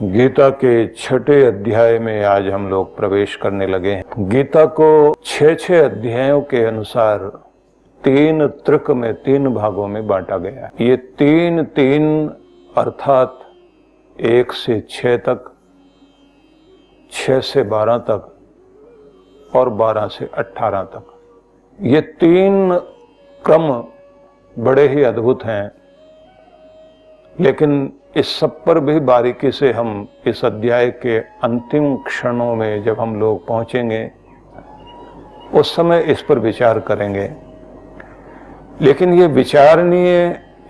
गीता के छठे अध्याय में आज हम लोग प्रवेश करने लगे हैं। गीता को छह अध्यायों के अनुसार तीन त्रिक में, तीन भागों में बांटा गया है। ये तीन अर्थात 1 से 6 तक, 6 से 12 तक और 12 से 18 तक। ये तीन क्रम बड़े ही अद्भुत हैं, लेकिन इस सब पर भी बारीकी से हम इस अध्याय के अंतिम क्षणों में जब हम लोग पहुंचेंगे उस समय इस पर विचार करेंगे। लेकिन ये विचारणीय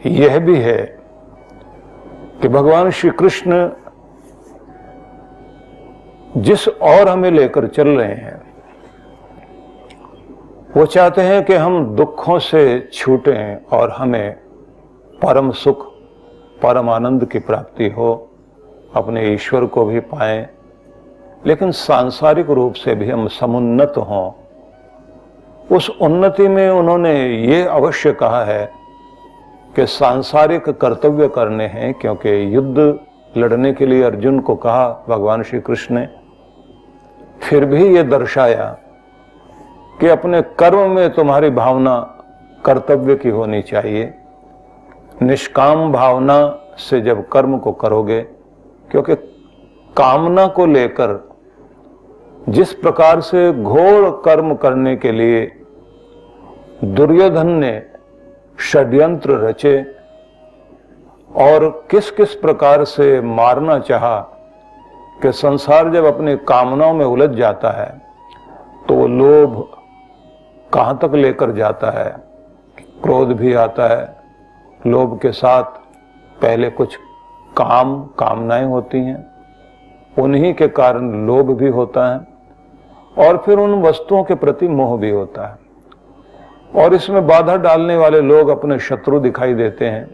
यह भी है कि भगवान श्री कृष्ण जिस और हमें लेकर चल रहे हैं वो चाहते हैं कि हम दुखों से छूटें और हमें परम सुख, परम आनंद की प्राप्ति हो, अपने ईश्वर को भी पाएं, लेकिन सांसारिक रूप से भी हम समुन्नत हों। उस उन्नति में उन्होंने ये अवश्य कहा है कि सांसारिक कर्तव्य करने हैं, क्योंकि युद्ध लड़ने के लिए अर्जुन को कहा भगवान श्री कृष्ण ने, फिर भी ये दर्शाया कि अपने कर्म में तुम्हारी भावना कर्तव्य की होनी चाहिए। निष्काम भावना से जब कर्म को करोगे, क्योंकि कामना को लेकर जिस प्रकार से घोर कर्म करने के लिए दुर्योधन ने षड्यंत्र रचे और किस किस प्रकार से मारना चाहा, कि संसार जब अपनी कामनाओं में उलझ जाता है तो वो लोभ कहां तक लेकर जाता है। क्रोध भी आता है, लोभ के साथ पहले कुछ कामनाएं होती हैं, उन्हीं के कारण लोभ भी होता है और फिर उन वस्तुओं के प्रति मोह भी होता है और इसमें बाधा डालने वाले लोग अपने शत्रु दिखाई देते हैं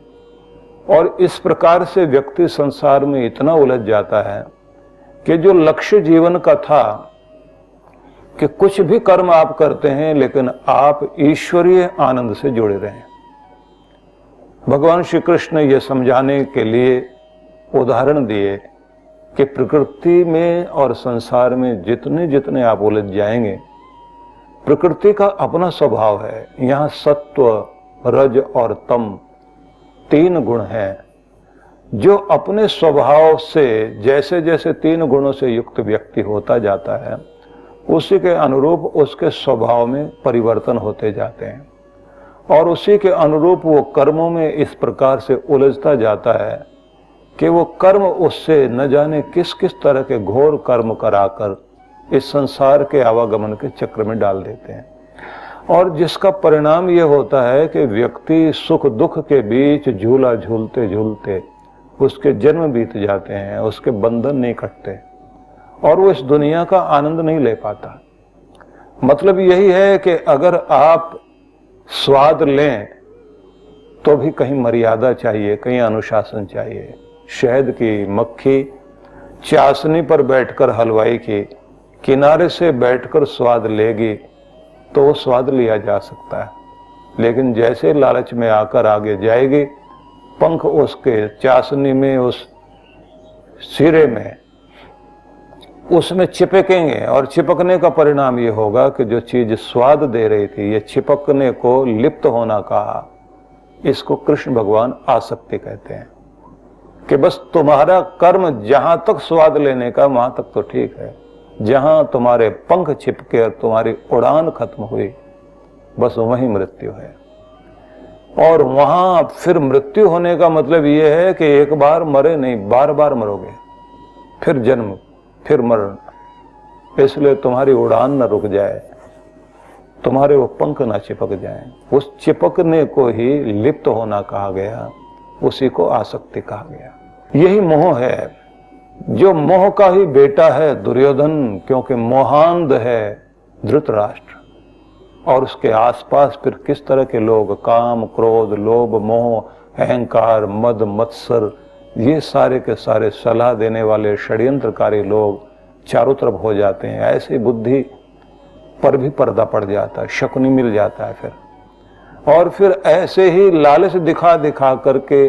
और इस प्रकार से व्यक्ति संसार में इतना उलझ जाता है कि जो लक्ष्य जीवन का था कि कुछ भी कर्म आप करते हैं लेकिन आप ईश्वरीय आनंद से जुड़े रहें। भगवान श्री कृष्ण ने यह समझाने के लिए उदाहरण दिए कि प्रकृति में और संसार में जितने जितने आप उलझ जाएंगे, प्रकृति का अपना स्वभाव है। यहाँ सत्व, रज और तम 3 गुण हैं, जो अपने स्वभाव से जैसे जैसे 3 गुणों से युक्त व्यक्ति होता जाता है उसी के अनुरूप उसके स्वभाव में परिवर्तन होते जाते हैं और उसी के अनुरूप वो कर्मों में इस प्रकार से उलझता जाता है कि वो कर्म उससे न जाने किस किस तरह के घोर कर्म कराकर इस संसार के आवागमन के चक्र में डाल देते हैं और जिसका परिणाम ये होता है कि व्यक्ति सुख दुख के बीच झूला झूलते झूलते उसके जन्म बीत जाते हैं, उसके बंधन नहीं कटते और वो इस दुनिया का आनंद नहीं ले पाता। मतलब यही है कि अगर आप स्वाद लें तो भी कहीं मर्यादा चाहिए, कहीं अनुशासन चाहिए। शहद की मक्खी चाशनी पर बैठकर हलवाई की किनारे से बैठकर स्वाद लेगी तो वो स्वाद लिया जा सकता है, लेकिन जैसे लालच में आकर आगे जाएगी, पंख उसके चाशनी में, उस सिरे में, उसमें चिपकेंगे और चिपकने का परिणाम ये होगा कि जो चीज स्वाद दे रही थी, ये चिपकने को लिप्त होना कहा। इसको कृष्ण भगवान आसक्ति कहते हैं कि बस तुम्हारा कर्म जहां तक स्वाद लेने का वहां तक तो ठीक है, जहां तुम्हारे पंख चिपके और तुम्हारी उड़ान खत्म हुई बस वहीं मृत्यु है। और वहां फिर मृत्यु होने का मतलब यह है कि एक बार मरे नहीं, बार बार मरोगे, फिर जन्म, फिर मरण। इसलिए तुम्हारी उड़ान न रुक जाए, तुम्हारे वो पंख ना चिपक जाएं। उस चिपकने को ही लिप्त होना कहा गया, उसी को आसक्ति कहा गया। यही मोह है, जो मोह का ही बेटा है दुर्योधन, क्योंकि मोहांध है धृतराष्ट्र और उसके आसपास फिर किस तरह के लोग, काम, क्रोध, लोभ, मोह, अहंकार, मद, मत्सर, ये सारे के सारे सलाह देने वाले षड्यंत्रकारी लोग चारों तरफ हो जाते हैं। ऐसी बुद्धि पर भी पर्दा पड़ जाता है, शकुनी मिल जाता है फिर। और फिर ऐसे ही लालच दिखा दिखा करके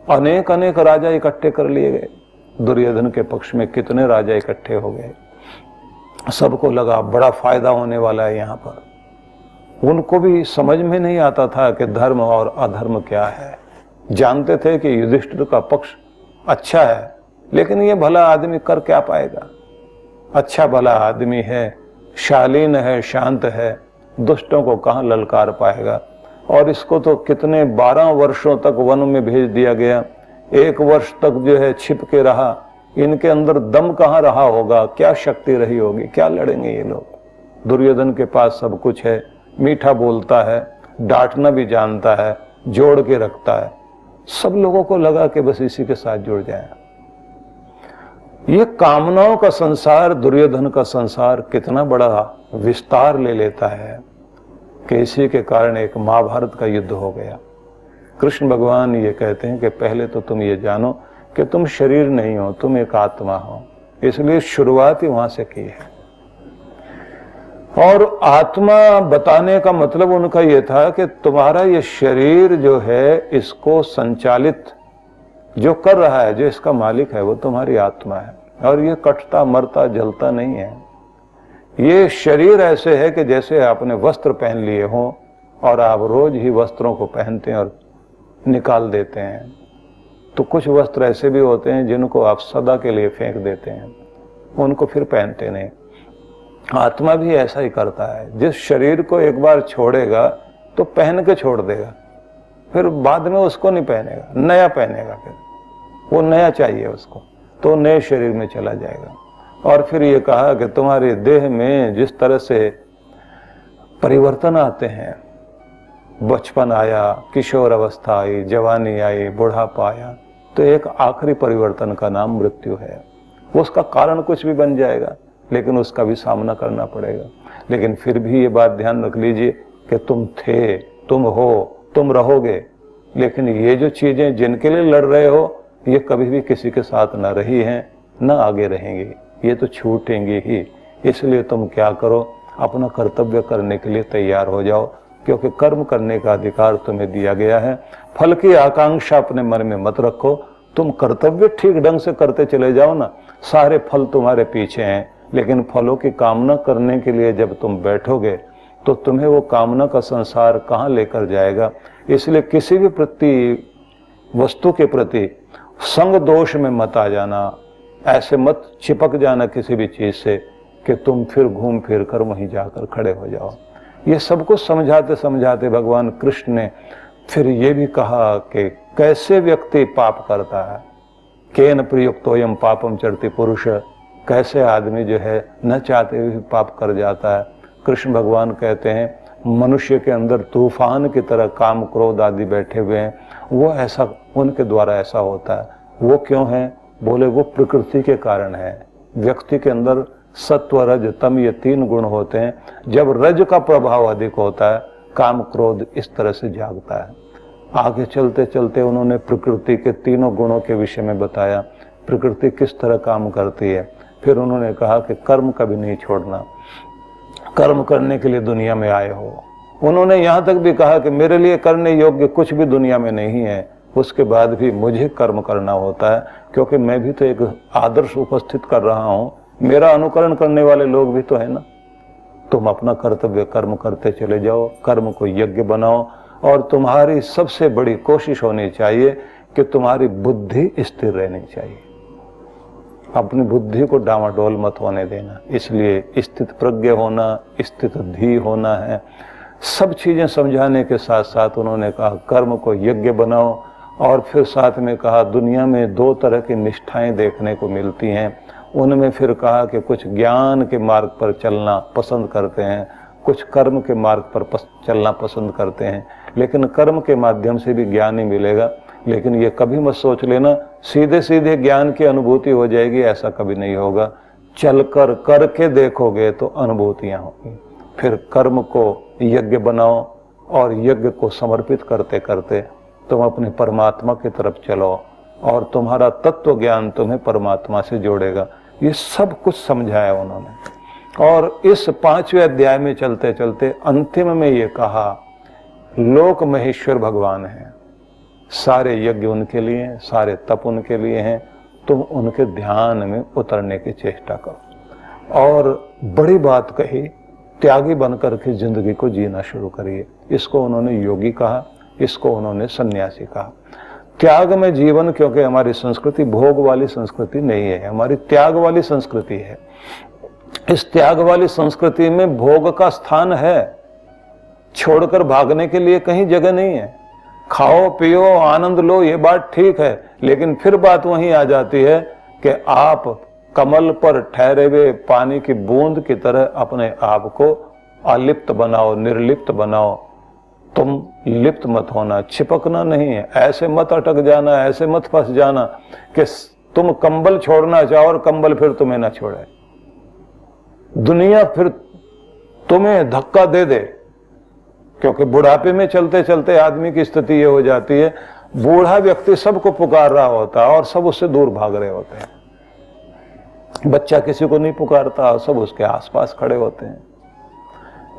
अनेक अनेक राजा इकट्ठे कर लिए गए। दुर्योधन के पक्ष में कितने राजा इकट्ठे हो गए। सबको लगा बड़ा फायदा होने वाला है यहाँ पर। उनको भी समझ में नहीं आता था कि धर्म और अधर्म क्या है। जानते थे कि युधिष्ठिर का पक्ष अच्छा है, लेकिन ये भला आदमी कर क्या पाएगा। अच्छा भला आदमी है, शालीन है, शांत है, दुष्टों को कहाँ ललकार पाएगा। और इसको तो कितने 12 वर्षों तक वन में भेज दिया गया। 1 वर्ष तक जो है छिप के रहा। इनके अंदर दम कहाँ रहा होगा, क्या शक्ति रही होगी, क्या लड़ेंगे ये लोग। दुर्योधन के पास सब कुछ है, मीठा बोलता है, डांटना भी जानता है, जोड़ के रखता है। सब लोगों को लगा कि बस इसी के साथ जुड़ जाए। ये कामनाओं का संसार, दुर्योधन का संसार कितना बड़ा विस्तार ले लेता है कि इसी के कारण एक महाभारत का युद्ध हो गया। कृष्ण भगवान ये कहते हैं कि पहले तो तुम ये जानो कि तुम शरीर नहीं हो, तुम एक आत्मा हो। इसलिए शुरुआत ही वहां से की है। और आत्मा बताने का मतलब उनका यह था कि तुम्हारा ये शरीर जो है, इसको संचालित जो कर रहा है, जो इसका मालिक है, वो तुम्हारी आत्मा है। और ये कटता मरता जलता नहीं है। ये शरीर ऐसे है कि जैसे आपने वस्त्र पहन लिए हो और आप रोज ही वस्त्रों को पहनते हैं और निकाल देते हैं। तो कुछ वस्त्र ऐसे भी होते हैं जिनको आप सदा के लिए फेंक देते हैं, उनको फिर पहनते नहीं। आत्मा भी ऐसा ही करता है। जिस शरीर को एक बार छोड़ेगा तो पहन के छोड़ देगा, फिर बाद में उसको नहीं पहनेगा, नया पहनेगा। फिर वो नया चाहिए उसको, तो नए शरीर में चला जाएगा। और फिर ये कहा कि तुम्हारे देह में जिस तरह से परिवर्तन आते हैं, बचपन आया, किशोर अवस्था आई, जवानी आई, बुढ़ापा आया, तो एक आखिरी परिवर्तन का नाम मृत्यु है। उसका कारण कुछ भी बन जाएगा, लेकिन उसका भी सामना करना पड़ेगा। लेकिन फिर भी ये बात ध्यान रख लीजिए कि तुम थे, तुम हो, तुम रहोगे। लेकिन ये जो चीजें जिनके लिए लड़ रहे हो, ये कभी भी किसी के साथ न रही हैं, न आगे रहेंगी, ये तो छूटेंगी ही। इसलिए तुम क्या करो, अपना कर्तव्य करने के लिए तैयार हो जाओ, क्योंकि कर्म करने का अधिकार तुम्हें दिया गया है। फल की आकांक्षा अपने मन में मत रखो। तुम कर्तव्य ठीक ढंग से करते चले जाओ ना, सारे फल तुम्हारे पीछे हैं। लेकिन फलों की कामना करने के लिए जब तुम बैठोगे तो तुम्हें वो कामना का संसार कहाँ लेकर जाएगा। इसलिए किसी भी प्रति वस्तु के प्रति संग दोष में मत आ जाना। ऐसे मत चिपक जाना किसी भी चीज से कि तुम फिर घूम फिर कर वहीं जाकर खड़े हो जाओ। ये सब कुछ समझाते समझाते भगवान कृष्ण ने फिर ये भी कहा कि कैसे व्यक्ति पाप करता है। केन प्रयुक्तोयम पापम चरति पुरुष, कैसे आदमी जो है न चाहते हुए पाप कर जाता है। कृष्ण भगवान कहते हैं मनुष्य के अंदर तूफान की तरह काम क्रोध आदि बैठे हुए हैं, वो ऐसा उनके द्वारा ऐसा होता है। वो क्यों है? बोले वो प्रकृति के कारण है। व्यक्ति के अंदर सत्व रज तम ये 3 गुण होते हैं। जब रज का प्रभाव अधिक होता है, काम क्रोध इस तरह से जागता है। आगे चलते चलते उन्होंने प्रकृति के 3 गुणों के विषय में बताया, प्रकृति किस तरह काम करती है। फिर उन्होंने कहा कि कर्म कभी नहीं छोड़ना, कर्म करने के लिए दुनिया में आए हो। उन्होंने यहाँ तक भी कहा कि मेरे लिए करने योग्य कुछ भी दुनिया में नहीं है, उसके बाद भी मुझे कर्म करना होता है, क्योंकि मैं भी तो एक आदर्श उपस्थित कर रहा हूँ, मेरा अनुकरण करने वाले लोग भी तो है ना। तुम अपना कर्तव्य कर्म करते चले जाओ, कर्म को यज्ञ बनाओ, और तुम्हारी सबसे बड़ी कोशिश होनी चाहिए कि तुम्हारी बुद्धि स्थिर रहनी चाहिए। अपनी बुद्धि को डामाडोल मत होने देना। इसलिए स्थित प्रज्ञ होना, स्थित धी होना है। सब चीजें समझाने के साथ साथ उन्होंने कहा कर्म को यज्ञ बनाओ, और फिर साथ में कहा दुनिया में 2 तरह की निष्ठाएं देखने को मिलती हैं। उनमें फिर कहा कि कुछ ज्ञान के मार्ग पर चलना पसंद करते हैं, कुछ कर्म के मार्ग पर चलना पसंद करते हैं। लेकिन कर्म के माध्यम से भी ज्ञान ही मिलेगा। लेकिन ये कभी मत सोच लेना सीधे सीधे ज्ञान की अनुभूति हो जाएगी, ऐसा कभी नहीं होगा। चलकर करके देखोगे तो अनुभूतियां होंगी। फिर कर्म को यज्ञ बनाओ, और यज्ञ को समर्पित करते करते तुम अपने परमात्मा की तरफ चलो, और तुम्हारा तत्व ज्ञान तुम्हें परमात्मा से जोड़ेगा। ये सब कुछ समझाया उन्होंने। और इस 5वें अध्याय में चलते चलते अंतिम में ये कहा लोक महेश्वर भगवान है, सारे यज्ञ उनके लिए हैं, सारे तप उनके लिए हैं, तुम उनके ध्यान में उतरने की चेष्टा करो। और बड़ी बात कही, त्यागी बनकर के जिंदगी को जीना शुरू करिए। इसको उन्होंने योगी कहा, इसको उन्होंने सन्यासी कहा। त्याग में जीवन, क्योंकि हमारी संस्कृति भोग वाली संस्कृति नहीं है, हमारी त्याग वाली संस्कृति है। इस त्याग वाली संस्कृति में भोग का स्थान है, छोड़कर भागने के लिए कहीं जगह नहीं है। खाओ पियो आनंद लो, ये बात ठीक है, लेकिन फिर बात वहीं आ जाती है कि आप कमल पर ठहरे हुए पानी की बूंद की तरह अपने आप को अलिप्त बनाओ, निर्लिप्त बनाओ। तुम लिप्त मत होना, चिपकना नहीं है, ऐसे मत अटक जाना, ऐसे मत फंस जाना कि तुम कंबल छोड़ना चाहो और कंबल फिर तुम्हें ना छोड़े, दुनिया फिर तुम्हें धक्का दे दे। क्योंकि बुढ़ापे में चलते चलते आदमी की स्थिति ये हो जाती है, बूढ़ा व्यक्ति सबको पुकार रहा होता है और सब उससे दूर भाग रहे होते हैं। बच्चा किसी को नहीं पुकारता, सब उसके आसपास खड़े होते हैं।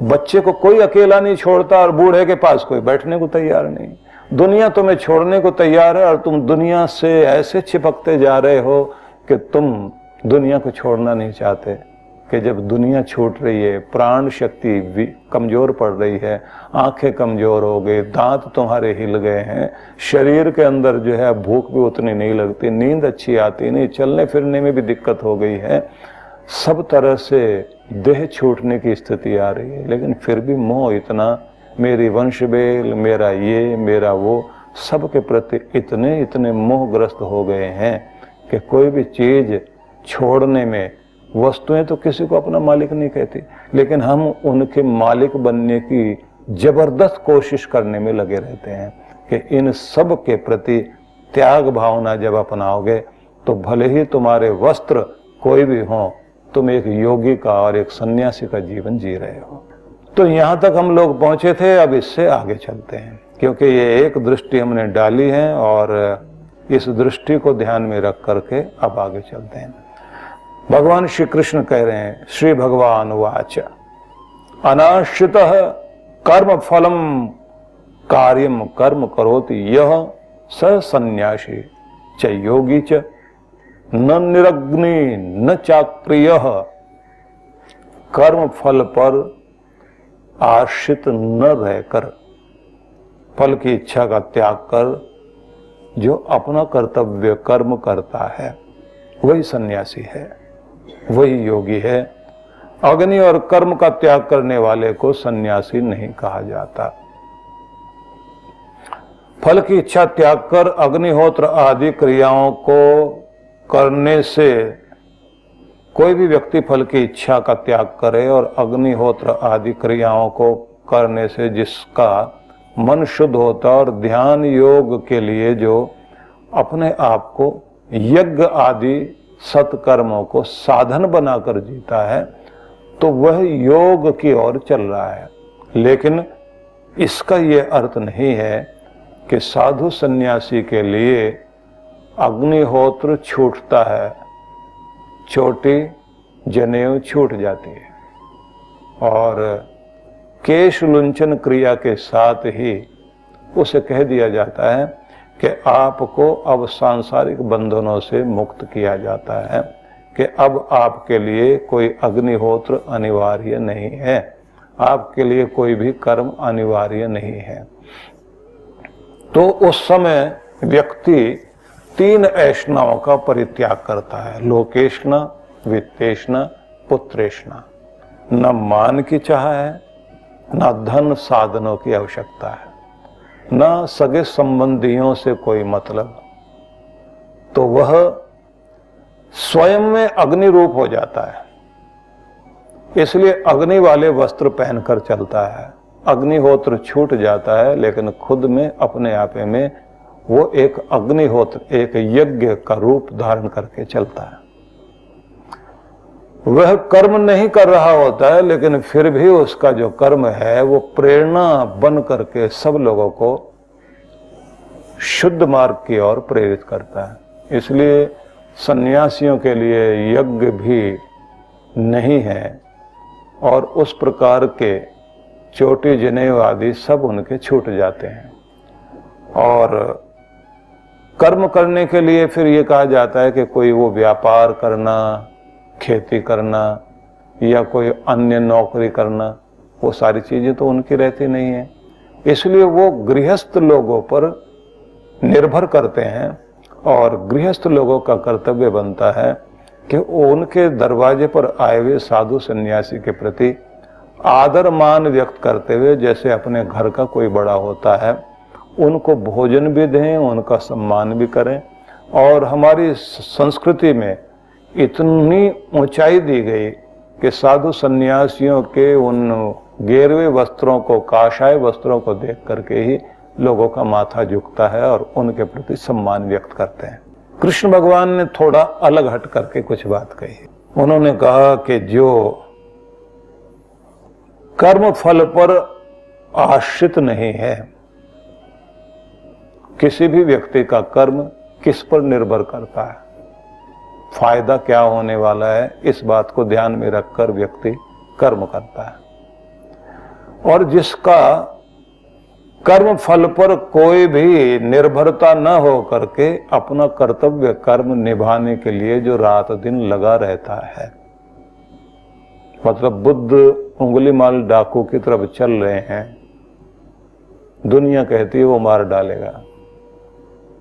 बच्चे को कोई अकेला नहीं छोड़ता और बूढ़े के पास कोई बैठने को तैयार नहीं। दुनिया तुम्हें छोड़ने को तैयार है और तुम दुनिया से ऐसे चिपकते जा रहे हो कि तुम दुनिया को छोड़ना नहीं चाहते। कि जब दुनिया छूट रही है, प्राण शक्ति कमजोर पड़ रही है, आंखें कमजोर हो गई, दांत तुम्हारे हिल गए हैं, शरीर के अंदर जो है भूख भी उतनी नहीं लगती, नींद अच्छी आती नहीं, चलने फिरने में भी दिक्कत हो गई है, सब तरह से देह छूटने की स्थिति आ रही है, लेकिन फिर भी मोह इतना, मेरी वंशबेल, मेरा ये मेरा वो, सब के प्रति इतने इतने मोहग्रस्त हो गए हैं कि कोई भी चीज छोड़ने में, वस्तुएं तो किसी को अपना मालिक नहीं कहती, लेकिन हम उनके मालिक बनने की जबरदस्त कोशिश करने में लगे रहते हैं कि इन सब के प्रति त्याग भावना जब अपनाओगे तो भले ही तुम्हारे वस्त्र कोई भी हो, तुम एक योगी का और एक सन्यासी का जीवन जी रहे हो। तो यहां तक हम लोग पहुंचे थे, अब इससे आगे चलते हैं, क्योंकि ये एक दृष्टि हमने डाली है और इस दृष्टि को ध्यान में रख करके अब आगे चलते हैं। भगवान श्री कृष्ण कह रहे हैं, श्री भगवान वाच अनाश्रितः कर्म फलम कार्यम कर्म करोति यह स सन्यासी च योगी च न निरग्नि न चाक्रियः। कर्म फल पर आश्रित न रहकर, फल की इच्छा का त्याग कर जो अपना कर्तव्य कर्म करता है वही सन्यासी है, वही योगी है। अग्नि और कर्म का त्याग करने वाले को सन्यासी नहीं कहा जाता। फल की इच्छा त्याग कर अग्निहोत्र आदि क्रियाओं को करने से, कोई भी व्यक्ति फल की इच्छा का त्याग करे और अग्निहोत्र आदि क्रियाओं को करने से जिसका मन शुद्ध होता और ध्यान योग के लिए जो अपने आप को यज्ञ आदि सत्कर्मों को साधन बनाकर जीता है, तो वह योग की ओर चल रहा है। लेकिन इसका यह अर्थ नहीं है कि साधु सन्यासी के लिए अग्निहोत्र छूटता है, चोटी जनेऊ छूट जाती है और केश लुंचन क्रिया के साथ ही उसे कह दिया जाता है कि आपको अब सांसारिक बंधनों से मुक्त किया जाता है, कि अब आपके लिए कोई अग्निहोत्र अनिवार्य नहीं है, आपके लिए कोई भी कर्म अनिवार्य नहीं है। तो उस समय व्यक्ति 3 ऐष्णाओं का परित्याग करता है, लोकेष्णा, वित्तेष्णा, पुत्रेष्णा। न मान की चाह है, न धन साधनों की आवश्यकता है, न सगे संबंधियों से कोई मतलब, तो वह स्वयं में अग्नि रूप हो जाता है। इसलिए अग्नि वाले वस्त्र पहनकर चलता है, अग्निहोत्र छूट जाता है, लेकिन खुद में अपने आप में वो एक अग्निहोत्र, एक यज्ञ का रूप धारण करके चलता है। वह कर्म नहीं कर रहा होता है, लेकिन फिर भी उसका जो कर्म है वो प्रेरणा बन करके सब लोगों को शुद्ध मार्ग की ओर प्रेरित करता है। इसलिए सन्यासियों के लिए यज्ञ भी नहीं है और उस प्रकार के चोटी जनेऊ आदि सब उनके छूट जाते हैं। और कर्म करने के लिए फिर ये कहा जाता है कि कोई वो व्यापार करना, खेती करना या कोई अन्य नौकरी करना, वो सारी चीजें तो उनकी रहती नहीं है। इसलिए वो गृहस्थ लोगों पर निर्भर करते हैं और गृहस्थ लोगों का कर्तव्य बनता है कि उनके दरवाजे पर आए हुए साधु सन्यासी के प्रति आदर मान व्यक्त करते हुए, जैसे अपने घर का कोई बड़ा होता है, उनको भोजन भी दें, उनका सम्मान भी करें। और हमारी संस्कृति में इतनी ऊंचाई दी गई कि साधु सन्यासियों के उन गेरुए वस्त्रों को, काषाय वस्त्रों को देख करके ही लोगों का माथा झुकता है और उनके प्रति सम्मान व्यक्त करते हैं। कृष्ण भगवान ने थोड़ा अलग हट करके कुछ बात कही। उन्होंने कहा कि जो कर्म फल पर आश्रित नहीं है, किसी भी व्यक्ति का कर्म किस पर निर्भर करता है, फायदा क्या होने वाला है, इस बात को ध्यान में रखकर व्यक्ति कर्म करता है। और जिसका कर्म फल पर कोई भी निर्भरता न हो करके अपना कर्तव्य कर्म निभाने के लिए जो रात दिन लगा रहता है, मतलब बुद्ध उंगलीमाल डाकू की तरफ चल रहे हैं, दुनिया कहती है वो मार डालेगा,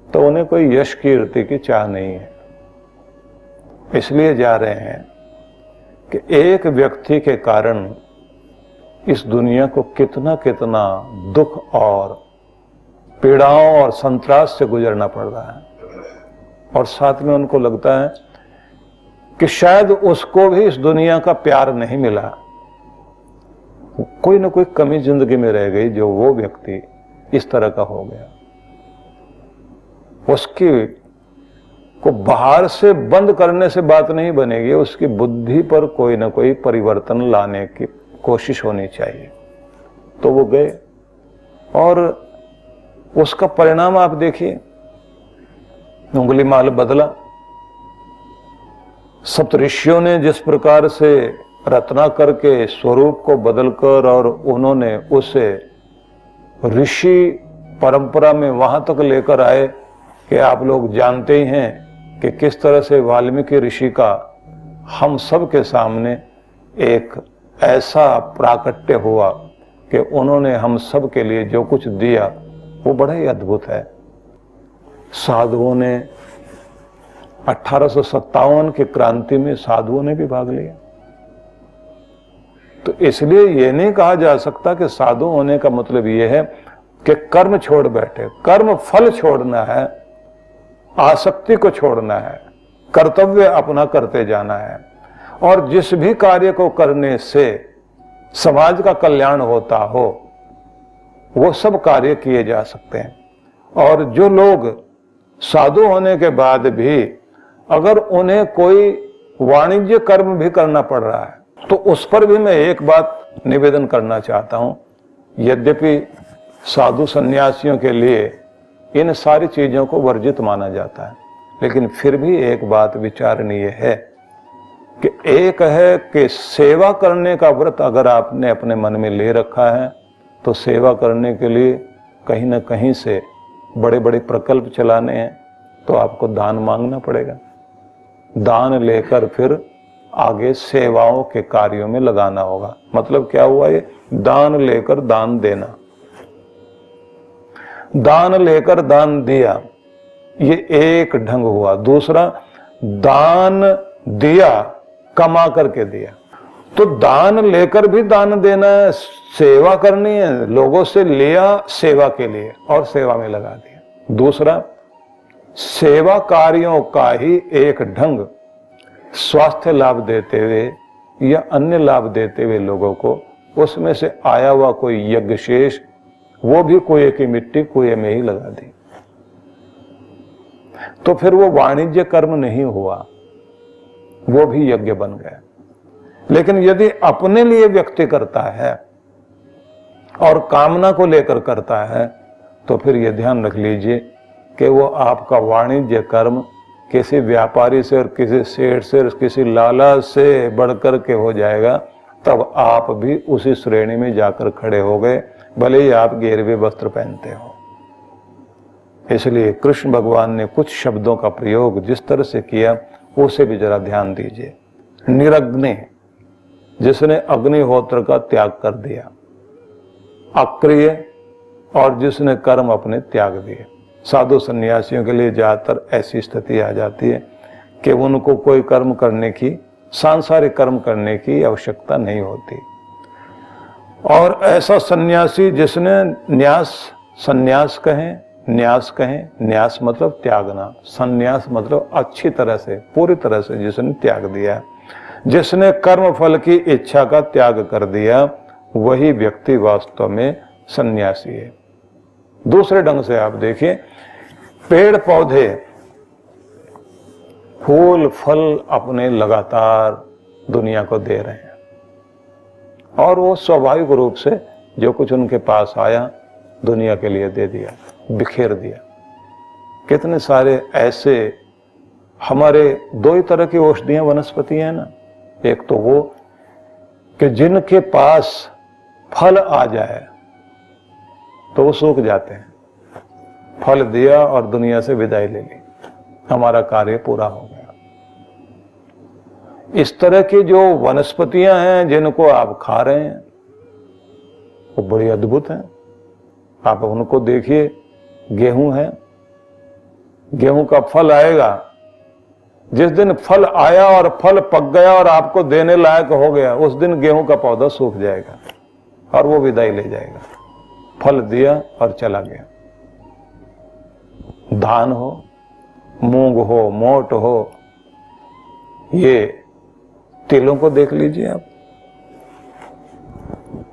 तो उन्हें कोई यश कीर्ति की चाह नहीं है, इसलिए जा रहे हैं कि एक व्यक्ति के कारण इस दुनिया को कितना कितना दुख और पीड़ाओं और संत्रास से गुजरना पड़ रहा है। और साथ में उनको लगता है कि शायद उसको भी इस दुनिया का प्यार नहीं मिला, कोई ना कोई कमी जिंदगी में रह गई जो वो व्यक्ति इस तरह का हो गया। उसकी को बाहर से बंद करने से बात नहीं बनेगी, उसकी बुद्धि पर कोई ना कोई परिवर्तन लाने की कोशिश होनी चाहिए। तो वो गए और उसका परिणाम आप देखिए, उंगलीमाल बदला। सप्तऋषियों ने जिस प्रकार से रत्नाकर के स्वरूप को बदलकर और उन्होंने उसे ऋषि परंपरा में वहां तक लेकर आए कि आप लोग जानते ही हैं कि किस तरह से वाल्मीकि ऋषि का हम सब के सामने एक ऐसा प्राकट्य हुआ कि उन्होंने हम सब के लिए जो कुछ दिया वो बड़ा ही अद्भुत है। साधुओं ने 1857 की क्रांति में साधुओं ने भी भाग लिया। तो इसलिए यह नहीं कहा जा सकता कि साधु होने का मतलब यह है कि कर्म छोड़ बैठे। कर्म फल छोड़ना है, आसक्ति को छोड़ना है, कर्तव्य अपना करते जाना है। और जिस भी कार्य को करने से समाज का कल्याण होता हो वो सब कार्य किए जा सकते हैं। और जो लोग साधु होने के बाद भी अगर उन्हें कोई वाणिज्य कर्म भी करना पड़ रहा है तो उस पर भी मैं एक बात निवेदन करना चाहता हूं। यद्यपि साधु सन्यासियों के लिए इन सारी चीजों को वर्जित माना जाता है, लेकिन फिर भी एक बात विचारणीय है कि एक है कि सेवा करने का व्रत अगर आपने अपने मन में ले रखा है तो सेवा करने के लिए कहीं ना कहीं से बड़े बड़े प्रकल्प चलाने हैं तो आपको दान मांगना पड़ेगा। दान लेकर फिर आगे सेवाओं के कार्यों में लगाना होगा। मतलब क्या हुआ, ये दान लेकर दान देना, दान लेकर दान दिया, ये एक ढंग हुआ। दूसरा, दान दिया कमा करके दिया। तो दान लेकर भी दान देना है, सेवा करनी है, लोगों से लिया सेवा के लिए और सेवा में लगा दिया। दूसरा, सेवा कार्यों का ही एक ढंग स्वास्थ्य लाभ देते हुए या अन्य लाभ देते हुए लोगों को उसमें से आया हुआ कोई यज्ञ शेष वो भी कुएं की मिट्टी कुएं में ही लगा दी, तो फिर वो वाणिज्य कर्म नहीं हुआ, वो भी यज्ञ बन गया। लेकिन यदि अपने लिए व्यक्ति करता है और कामना को लेकर करता है तो फिर ये ध्यान रख लीजिए कि वो आपका वाणिज्य कर्म किसी व्यापारी से और किसी सेठ से और किसी लाला से बढ़कर के हो जाएगा, तब आप भी उसी श्रेणी में जाकर खड़े हो गए, भले ही आप गेरवे वस्त्र पहनते हो। इसलिए कृष्ण भगवान ने कुछ शब्दों का प्रयोग जिस तरह से किया उसे भी जरा ध्यान दीजिए। निरग्नि, जिसने अग्निहोत्र का त्याग कर दिया। अक्रिय, और जिसने कर्म अपने त्याग दिए। साधु सन्यासियों के लिए ज्यादातर ऐसी स्थिति आ जाती है कि उनको कोई कर्म करने की, सांसारिक कर्म करने की आवश्यकता नहीं होती। और ऐसा सन्यासी जिसने संन्यास कहें, न्यास कहें, न्यास मतलब त्यागना, संन्यास मतलब अच्छी तरह से, पूरी तरह से जिसने त्याग दिया, जिसने कर्म फल की इच्छा का त्याग कर दिया, वही व्यक्ति वास्तव में सन्यासी है। दूसरे ढंग से आप देखिए, पेड़ पौधे फूल फल अपने लगातार दुनिया को दे रहे हैं, और वो स्वाभाविक रूप से जो कुछ उनके पास आया दुनिया के लिए दे दिया, बिखेर दिया। कितने सारे ऐसे हमारे दो ही तरह की औषधियां वनस्पतियां हैं ना। एक तो वो कि जिनके पास फल आ जाए तो वो सूख जाते हैं, फल दिया और दुनिया से विदाई ले ली, हमारा कार्य पूरा हो गया। इस तरह की जो वनस्पतियां हैं जिनको आप खा रहे हैं वो बड़ी अद्भुत हैं। आप उनको देखिए, गेहूं है, गेहूं का फल आएगा, जिस दिन फल आया और फल पक गया और आपको देने लायक हो गया, उस दिन गेहूं का पौधा सूख जाएगा और वो विदाई ले जाएगा। फल दिया और चला गया। धान हो, मूंग हो, मोट हो, ये तिलों को देख लीजिए आप।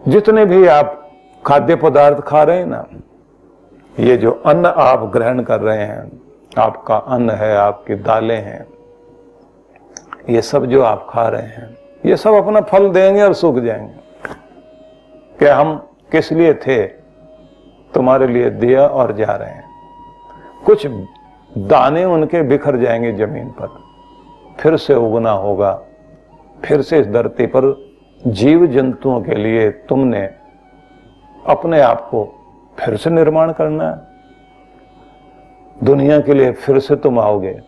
जितने भी आप खाद्य पदार्थ खा रहे हैं ना, ये जो अन्न आप ग्रहण कर रहे हैं, आपका अन्न है, आपकी दालें हैं, ये सब जो आप खा रहे हैं, ये सब अपना फल देंगे और सूख जाएंगे। क्या हम किस लिए थे? तुम्हारे लिए दिया और जा रहे हैं। कुछ दाने उनके बिखर जाएंगे जमीन पर, फिर से उगना होगा, फिर से इस धरती पर जीव जंतुओं के लिए तुमने अपने आप को फिर से निर्माण करना है। दुनिया के लिए फिर से तुम आओगे,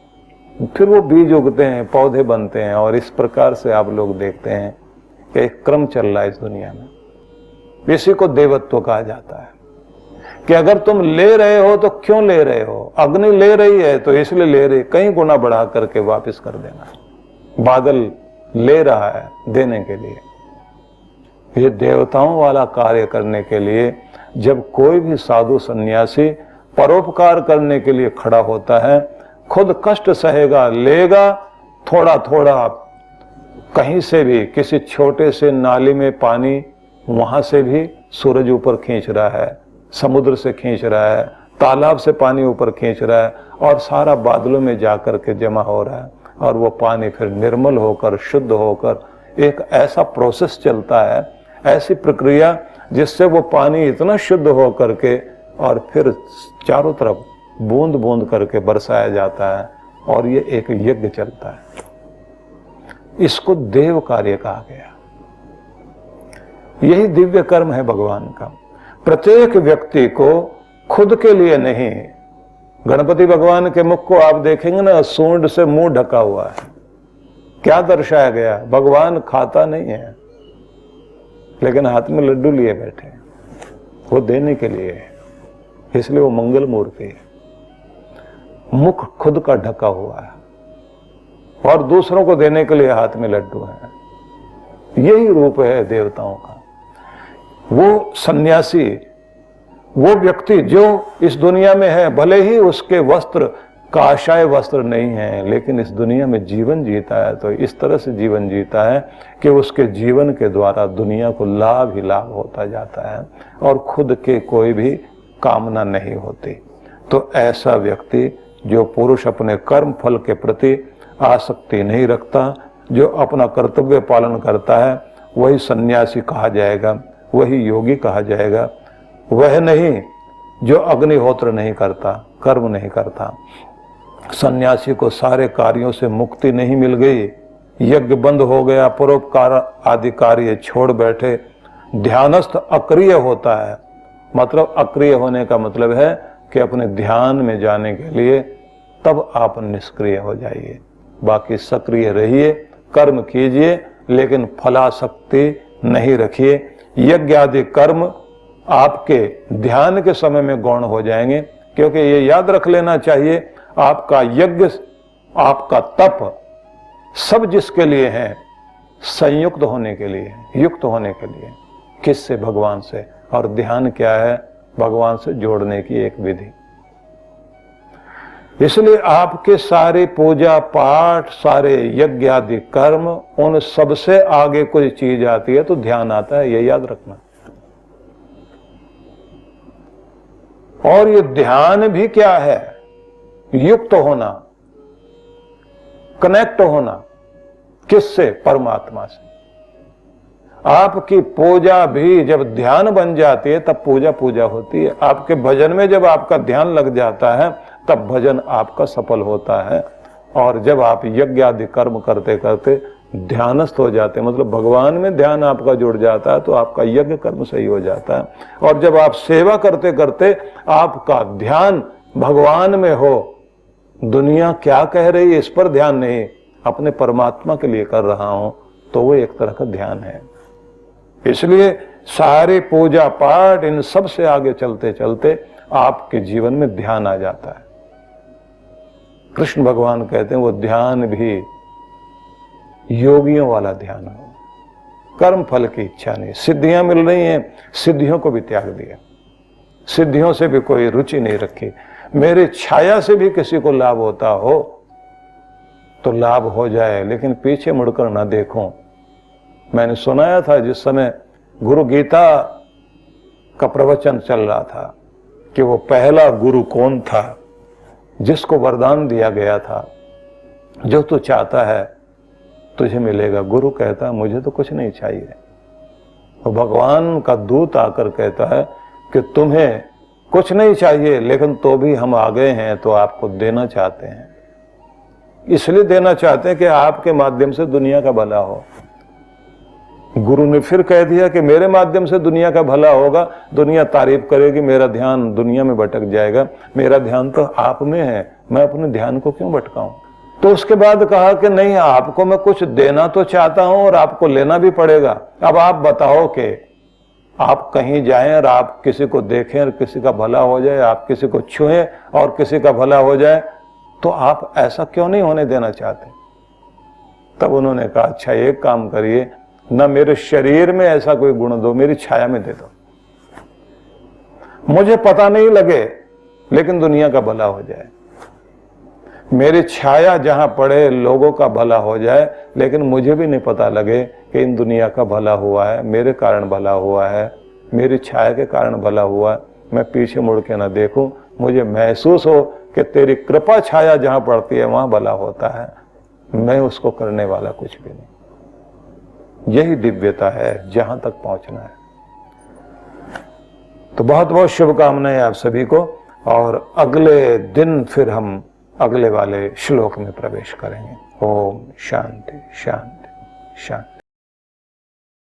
फिर वो बीज उगते हैं, पौधे बनते हैं, और इस प्रकार से आप लोग देखते हैं कि एक क्रम चल रहा है इस दुनिया में। इसी को देवत्व कहा जाता है कि अगर तुम ले रहे हो तो क्यों ले रहे हो? अग्नि ले रही है तो इसलिए ले रही, कई गुना बढ़ा करके वापस कर देना। बादल ले रहा है देने के लिए। ये देवताओं वाला कार्य करने के लिए जब कोई भी साधु सन्यासी परोपकार करने के लिए खड़ा होता है, खुद कष्ट सहेगा, लेगा थोड़ा थोड़ा, कहीं से भी, किसी छोटे से नाली में पानी, वहां से भी सूरज ऊपर खींच रहा है, समुद्र से खींच रहा है, तालाब से पानी ऊपर खींच रहा है, और सारा बादलों में जाकर के जमा हो रहा है, और वो पानी फिर निर्मल होकर, शुद्ध होकर, एक ऐसा प्रोसेस चलता है, ऐसी प्रक्रिया जिससे वो पानी इतना शुद्ध होकर के और फिर चारों तरफ बूंद बूंद करके बरसाया जाता है, और ये एक यज्ञ चलता है। इसको देव कार्य कहा गया। यही दिव्य कर्म है भगवान का। प्रत्येक व्यक्ति को खुद के लिए नहीं, गणपति भगवान के मुख को आप देखेंगे ना, सूंड से मुंह ढका हुआ है। क्या दर्शाया गया? भगवान खाता नहीं है, लेकिन हाथ में लड्डू लिए बैठे हैं, वो देने के लिए है, इसलिए वो मंगल मूर्ति है। मुख खुद का ढका हुआ है और दूसरों को देने के लिए हाथ में लड्डू है। यही रूप है देवताओं का। वो सन्यासी, वो व्यक्ति जो इस दुनिया में है, भले ही उसके वस्त्र काशाय वस्त्र नहीं है, लेकिन इस दुनिया में जीवन जीता है तो इस तरह से जीवन जीता है कि उसके जीवन के द्वारा दुनिया को लाभ ही लाभ होता जाता है और खुद के कोई भी कामना नहीं होती। तो ऐसा व्यक्ति, जो पुरुष अपने कर्म फल के प्रति आसक्ति नहीं रखता, जो अपना कर्तव्य पालन करता है, वही सन्यासी कहा जाएगा, वही योगी कहा जाएगा। वह नहीं जो अग्निहोत्र नहीं करता, कर्म नहीं करता। सन्यासी को सारे कार्यों से मुक्ति नहीं मिल गई, यज्ञ बंद हो गया, परोपकार आदि कार्य छोड़ बैठे, ध्यानस्थ अक्रिय होता है। मतलब अक्रिय होने का मतलब है कि अपने ध्यान में जाने के लिए, तब आप निष्क्रिय हो जाइए। बाकी सक्रिय रहिए, कर्म कीजिए, लेकिन फलासक्ति नहीं रखिए। यज्ञ आदि कर्म आपके ध्यान के समय में गौण हो जाएंगे, क्योंकि ये याद रख लेना चाहिए, आपका यज्ञ, आपका तप सब जिसके लिए है, संयुक्त होने के लिए, युक्त होने के लिए। किससे? भगवान से। और ध्यान क्या है? भगवान से जोड़ने की एक विधि। इसलिए आपके सारे पूजा पाठ, सारे यज्ञ आदि कर्म, उन सबसे आगे कोई चीज आती है तो ध्यान आता है, ये याद रखना। और ये ध्यान भी क्या है? युक्त होना, कनेक्ट होना। किससे? परमात्मा से। आपकी पूजा भी जब ध्यान बन जाती है तब पूजा पूजा होती है। आपके भजन में जब आपका ध्यान लग जाता है तब भजन आपका सफल होता है। और जब आप यज्ञ आदि कर्म करते करते ध्यानस्थ हो जाते हैं, मतलब भगवान में ध्यान आपका जुड़ जाता है, तो आपका यज्ञ कर्म सही हो जाता है। और जब आप सेवा करते करते आपका ध्यान भगवान में हो, दुनिया क्या कह रही है इस पर ध्यान नहीं, अपने परमात्मा के लिए कर रहा हूं, तो वो एक तरह का ध्यान है। इसलिए सारे पूजा पाठ, इन सब से आगे चलते चलते आपके जीवन में ध्यान आ जाता है। कृष्ण भगवान कहते हैं वो ध्यान भी योगियों वाला ध्यान हो, कर्म फल की इच्छा नहीं। सिद्धियां मिल रही हैं, सिद्धियों को भी त्याग दिया, सिद्धियों से भी कोई रुचि नहीं रखी। मेरे छाया से भी किसी को लाभ होता हो तो लाभ हो जाए, लेकिन पीछे मुड़कर ना देखूं। मैंने सुनाया था जिस समय गुरु गीता का प्रवचन चल रहा था कि वो पहला गुरु कौन था जिसको वरदान दिया गया था, जो तू चाहता है तुझे मिलेगा। गुरु कहता मुझे तो कुछ नहीं चाहिए। और भगवान का दूत आकर कहता है कि तुम्हें कुछ नहीं चाहिए, लेकिन तो भी हम आ गए हैं तो आपको देना चाहते हैं। इसलिए देना चाहते हैं कि आपके माध्यम से दुनिया का भला हो। गुरु ने फिर कह दिया कि मेरे माध्यम से दुनिया का भला होगा, दुनिया तारीफ करेगी, मेरा ध्यान दुनिया में भटक जाएगा। मेरा ध्यान तो आप में है, मैं अपने ध्यान को क्यों भटकाऊं। तो उसके बाद कहा कि नहीं, आपको मैं कुछ देना तो चाहता हूं और आपको लेना भी पड़ेगा। अब आप बताओ कि आप कहीं जाएं और आप किसी को देखें और किसी का भला हो जाए, आप किसी को छुएं और किसी का भला हो जाए, तो आप ऐसा क्यों नहीं होने देना चाहते। तब उन्होंने कहा अच्छा एक काम करिए, न मेरे शरीर में ऐसा कोई गुण दो, मेरी छाया में दे दो, मुझे पता नहीं लगे लेकिन दुनिया का भला हो जाए। मेरी छाया जहां पड़े लोगों का भला हो जाए, लेकिन मुझे भी नहीं पता लगे कि इन दुनिया का भला हुआ है, मेरे कारण भला हुआ है, मेरी छाया के कारण भला हुआ है। मैं पीछे मुड़ के ना देखूं, मुझे महसूस हो कि तेरी कृपा छाया जहां पड़ती है वहां भला होता है, मैं उसको करने वाला कुछ भी नहीं। यही दिव्यता है, जहां तक पहुंचना है। तो बहुत बहुत शुभकामनाएं आप सभी को, और अगले दिन फिर हम अगले वाले श्लोक में प्रवेश करेंगे। ओम शांति शांति शांति।